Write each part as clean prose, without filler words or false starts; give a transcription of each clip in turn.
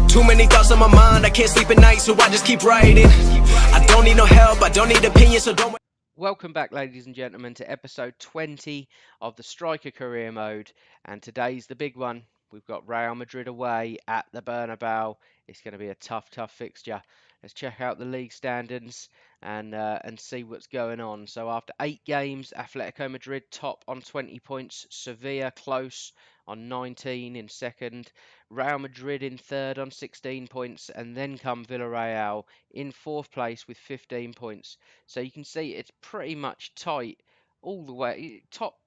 Too many thoughts on my mind, I can't sleep at night, so I just keep writing. I don't need no help, I don't need opinions, so don't... Welcome back, ladies and gentlemen, to episode 20 of the Striker Career Mode. And today's the big one. We've got Real Madrid away at the Bernabeu. It's going to be a tough fixture. Let's check out the league standings and see what's going on. So after 8 games, Atletico Madrid top on 20 points. Sevilla close on 19 in second. Real Madrid in third on 16 points. And then come Villarreal in fourth place with 15 points. So you can see it's pretty much tight all the way. Top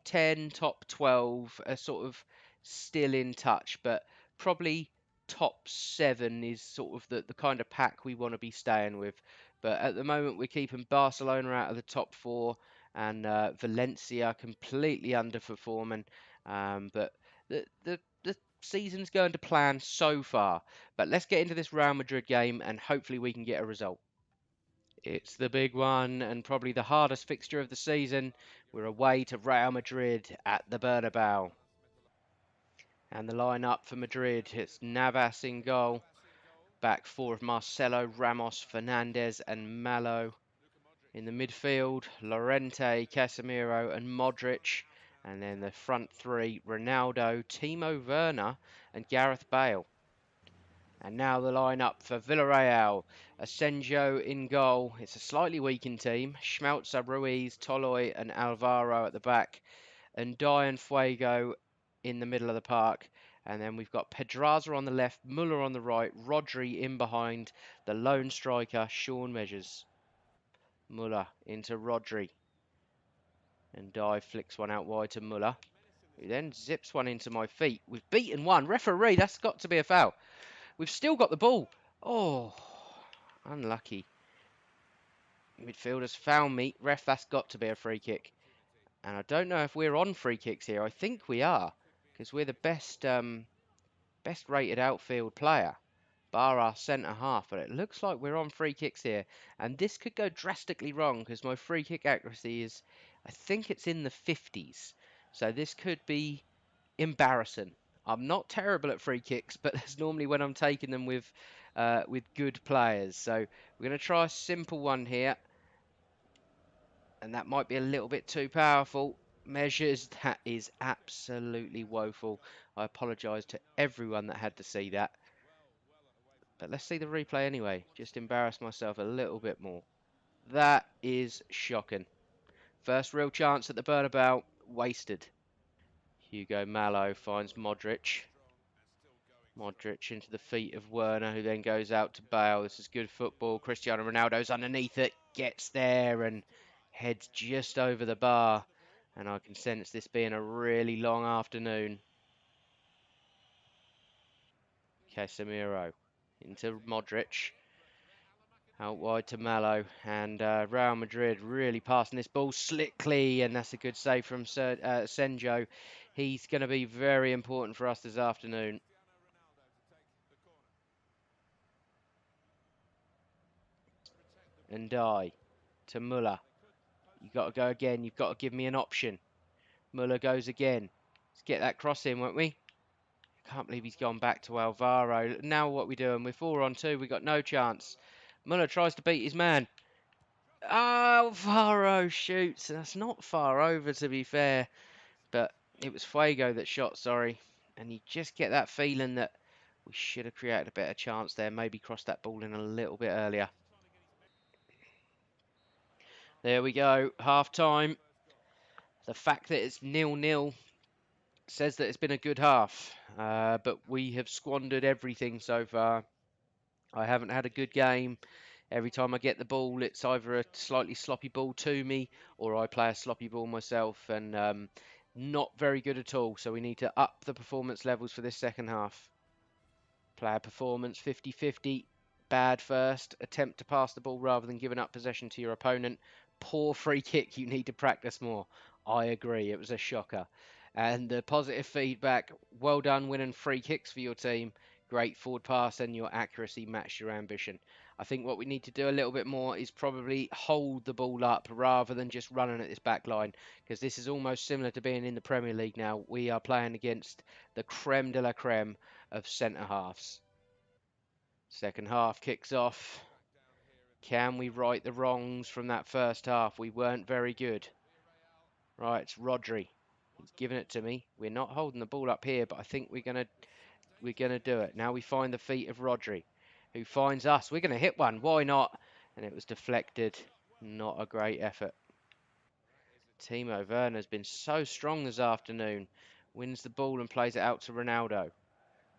10, top 12 are sort of still in touch, but probably top 7 is sort of the kind of pack we want to be staying with. But at the moment, we're keeping Barcelona out of the top 4 and Valencia completely underperforming. But the season's going to plan so far. But let's get into this Real Madrid game and hopefully we can get a result. It's the big one and probably the hardest fixture of the season. We're away to Real Madrid at the Bernabeu. And the lineup for Madrid, it's Navas in goal. Back four of Marcelo, Ramos, Fernandes and Malo. In the midfield, Llorente, Casemiro and Modric. And then the front three, Ronaldo, Timo Werner and Gareth Bale. And now the lineup for Villarreal. Asenjo in goal. It's a slightly weakened team. Schmelzer, Ruiz, Toloi and Alvaro at the back. And Dian Fuego in the middle of the park. And then we've got Pedraza on the left, Muller on the right, Rodri in behind, the lone striker, Sean Measures. Muller into Rodri. And Dye flicks one out wide to Muller, who then zips one into my feet. We've beaten one. Referee, that's got to be a foul. We've still got the ball. Oh, unlucky. Midfielders found me. Ref, that's got to be a free kick. And I don't know if we're on free kicks here. I think we are, because we're the best rated outfield player, bar our centre half. But it looks like we're on free kicks here. And this could go drastically wrong, because my free kick accuracy is, I think it's in the 50s. So this could be embarrassing. I'm not terrible at free kicks, but that's normally when I'm taking them with good players. So we're going to try a simple one here. And that might be a little bit too powerful. Measures, that is absolutely woeful. I apologise to everyone that had to see that. But let's see the replay anyway. Just embarrass myself a little bit more. That is shocking. First real chance at the Bernabeu, wasted. Hugo Malo finds Modric. Modric into the feet of Werner, who then goes out to Bale. This is good football. Cristiano Ronaldo's underneath it, gets there and heads just over the bar. And I can sense this being a really long afternoon. Casemiro into Modric. Out wide to Malo. And Real Madrid really passing this ball slickly. And that's a good save from Senjo. He's going to be very important for us this afternoon. And die to Muller. You've got to go again. You've got to give me an option. Muller goes again. Let's get that cross in, won't we? Can't believe he's gone back to Alvaro. Now what are we doing? We're 4-on-2. We've got no chance. Muller tries to beat his man. Alvaro shoots. That's not far over, to be fair. But it was Fuego that shot, sorry. And you just get that feeling that we should have created a better chance there. Maybe crossed that ball in a little bit earlier. There we go. Half time. The fact that it's 0-0 says that it's been a good half, but we have squandered everything so far. I haven't had a good game. Every time I get the ball, it's either a slightly sloppy ball to me or I play a sloppy ball myself, and not very good at all. So we need to up the performance levels for this second half. Player performance 50-50. Bad first. Attempt to pass the ball rather than giving up possession to your opponent. Poor free kick. You need to practice more. I agree. It was a shocker. And the positive feedback. Well done winning free kicks for your team. Great forward pass and your accuracy matched your ambition. I think what we need to do a little bit more is probably hold the ball up rather than just running at this back line, because this is almost similar to being in the Premier League now. We are playing against the creme de la creme of centre halves. Second half kicks off. Can we right the wrongs from that first half? We weren't very good. Right, it's Rodri. He's giving it to me. We're not holding the ball up here, but I think we're gonna do it. Now we find the feet of Rodri, who finds us. We're gonna hit one. Why not? And it was deflected. Not a great effort. Timo Werner's been so strong this afternoon. Wins the ball and plays it out to Ronaldo.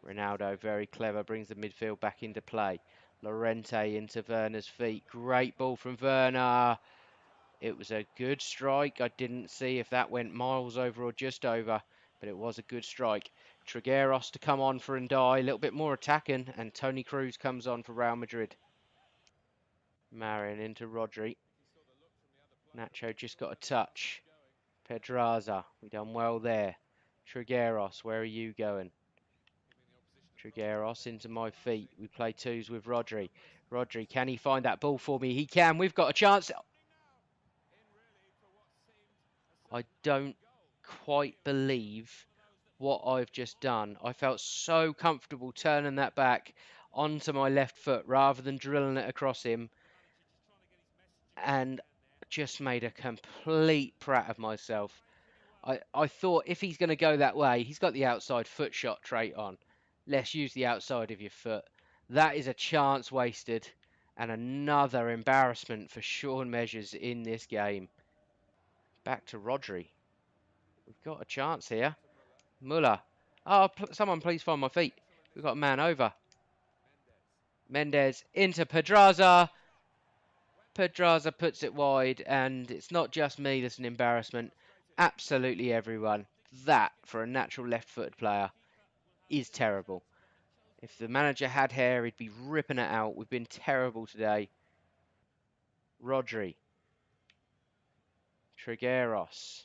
Ronaldo, very clever, brings the midfield back into play. Llorente into Werner's feet. Great ball from Werner. It was a good strike. I didn't see if that went miles over or just over, but it was a good strike. Trigueros to come on for Ndai, a little bit more attacking, and Toni Kroos comes on for Real Madrid. Marin into Rodri. Nacho just got a touch. Pedraza, we done well there. Trigueros, where are you going? Trigueros into my feet. We play twos with Rodri. Rodri, can he find that ball for me? He can. We've got a chance. I don't quite believe what I've just done. I felt so comfortable turning that back onto my left foot rather than drilling it across him, and just made a complete prat of myself. I thought if he's going to go that way, he's got the outside foot shot trait on. Let's use the outside of your foot. That is a chance wasted and another embarrassment for Sean Measures in this game. Back to Rodri. We've got a chance here. Muller. Oh, someone please find my feet. We've got a man over. Mendes into Pedraza. Pedraza puts it wide, and it's not just me that's an embarrassment. Absolutely everyone. That, for a natural left-footed player, is terrible. If the manager had hair, he'd be ripping it out. We've been terrible today. Rodri. Trigueros.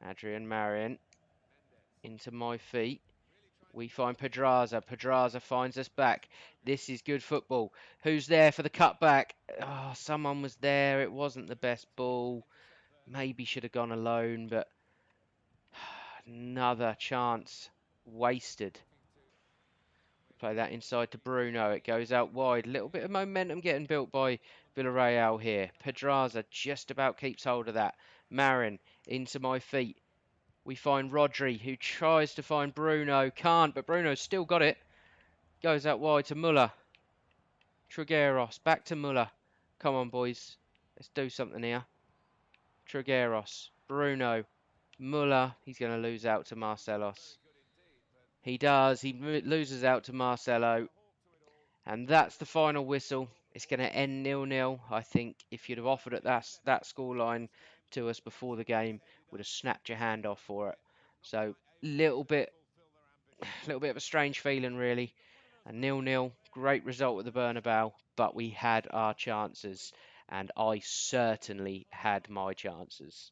Adrian Marin. Into my feet. We find Pedraza. Pedraza finds us back. This is good football. Who's there for the cutback? Oh, someone was there. It wasn't the best ball. Maybe should have gone alone, but another chance wasted. Play that inside to Bruno. It goes out wide. A little bit of momentum getting built by Villarreal here. Pedraza just about keeps hold of that. Marin into my feet. We find Rodri, who tries to find Bruno. Can't, but Bruno's still got it. Goes out wide to Muller. Trigueros, back to Muller. Come on, boys. Let's do something here. Trigueros, Bruno, Muller. He's going to lose out to Marcelos. He does. He loses out to Marcelo. And that's the final whistle. It's going to end 0-0. I think if you'd have offered it that scoreline to us before the game, would have snapped your hand off for it. So little bit of a strange feeling, really. A 0-0, great result at the Bernabeu, but we had our chances, and I certainly had my chances.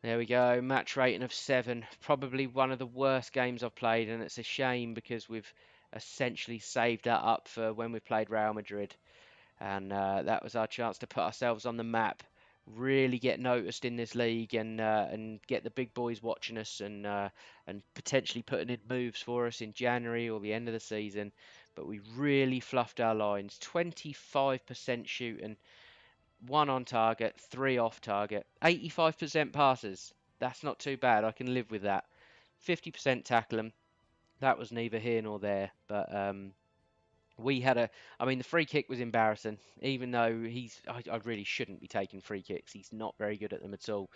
There we go, match rating of 7. Probably one of the worst games I've played, and it's a shame because we've essentially saved that up for when we played Real Madrid. And that was our chance to put ourselves on the map, really get noticed in this league, and get the big boys watching us, and potentially putting in moves for us in January or the end of the season. But we really fluffed our lines. 25% shooting, 1 on target, 3 off target, 85% passes. That's not too bad. I can live with that. 50% tackling. That was neither here nor there, but we had I mean, the free kick was embarrassing, even though I really shouldn't be taking free kicks. He's not very good at them at all.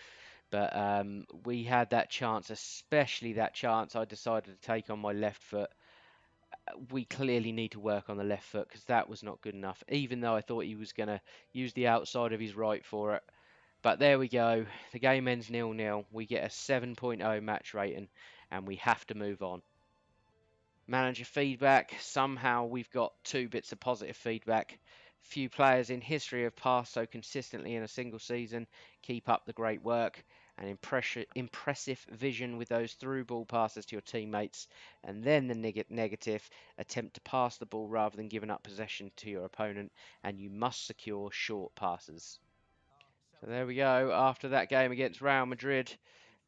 But we had that chance, especially that chance I decided to take on my left foot. We clearly need to work on the left foot because that was not good enough, even though I thought he was going to use the outside of his right for it. But there we go. The game ends 0-0. We get a 7.0 match rating, and we have to move on. Manager feedback. Somehow we've got 2 bits of positive feedback. Few players in history have passed so consistently in a single season. Keep up the great work. And impressive vision with those through ball passes to your teammates. And then the negative, attempt to pass the ball rather than giving up possession to your opponent. And you must secure short passes. So there we go. After that game against Real Madrid,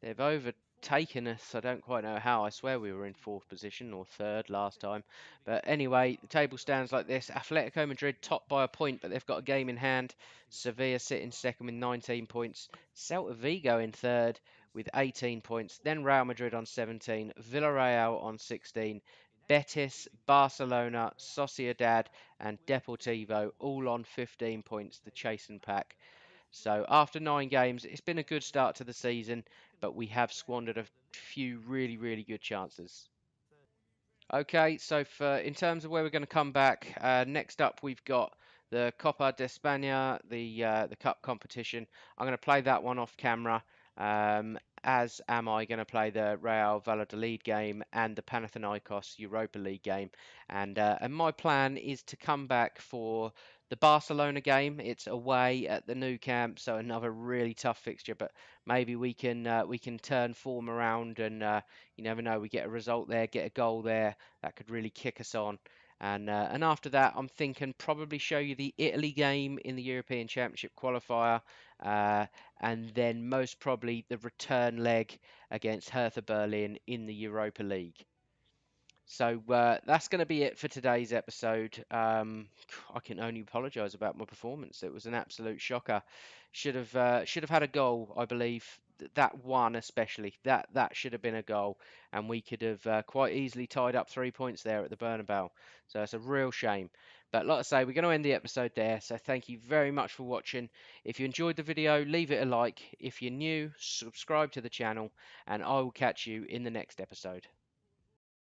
they've taken us. I don't quite know how. I swear we were in fourth position or third last time. But anyway, the table stands like this. Atletico Madrid top by a point, but they've got a game in hand. Sevilla sitting second with 19 points. Celta Vigo in third with 18 points. Then Real Madrid on 17. Villarreal on 16. Betis, Barcelona, Sociedad, and Deportivo all on 15 points, the chasing pack. So after 9 games, it's been a good start to the season, but we have squandered a few really, really good chances. Okay, so in terms of where we're going to come back, next up we've got the Copa de España, the cup competition. I'm going to play that one off camera, as am I going to play the Real Valladolid game and the Panathinaikos Europa League game. And my plan is to come back for the Barcelona game. It's away at the Nou Camp, so another really tough fixture, but maybe we can turn form around and you never know, we get a result there, get a goal there, that could really kick us on. And after that, I'm thinking probably show you the Italy game in the European Championship qualifier, uh, and then most probably the return leg against Hertha Berlin in the Europa League. So that's going to be it for today's episode. I can only apologise about my performance. It was an absolute shocker. Should have had a goal, I believe. That one especially. That should have been a goal, and we could have quite easily tied up 3 points there at the Bernabeu. So it's a real shame. But like I say, we're going to end the episode there. So thank you very much for watching. If you enjoyed the video, leave it a like. If you're new, subscribe to the channel, and I will catch you in the next episode.